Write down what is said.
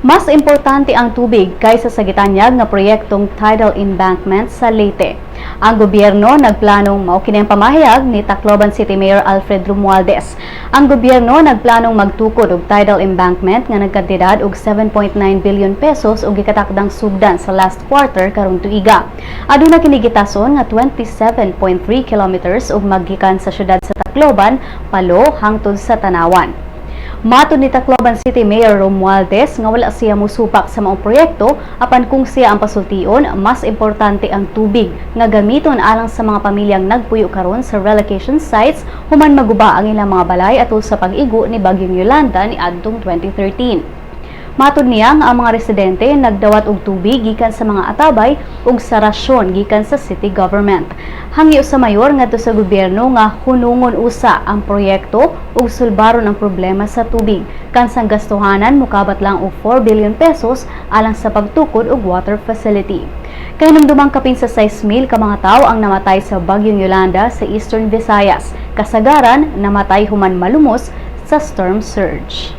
Mas importante ang tubig kaysa sa gitanyag nga proyektong tidal embankment sa Leyte. Ang gobyerno nagplanong mao kini ang pamahayag ni Tacloban City Mayor Alfred Romualdez. Ang gobyerno nagplanong magtukod og tidal embankment nga nagkantidad og 7.9 billion pesos og gikatakdang sugdan sa last quarter karong tuiga. Aduna kini gitason nga 27.3 kilometers ug maggikan sa syudad sa Tacloban palo hangtod sa Tanawan. Matud ni Tacloban City Mayor Romualdez nga wala siya musupak sa maong proyekto apan kung siya ang pasultion, mas importante ang tubig nga gamiton alang sa mga pamilyang nagpuyo karon sa relocation sites human maguba ang ilang mga balay atol sa pag-igo ni Bagyong Yolanda ni adtong 2013. Matud niya nga ang mga residente nagdawat og tubig gikan sa mga atabay ug sa rasyon gikan sa city government. Hangyo sa mayor ngadto sa gobyerno nga hunungon usa ang proyekto ug sulbaron ang problema sa tubig. Kansang gastuhanan mokabat lang og 4 billion pesos alang sa pagtukod og water facility. Kay dumang kapin sa 6,000 ka mga tawo ang namatay sa Bagyong Yolanda sa Eastern Visayas. Kasagaran namatay human malumos sa storm surge.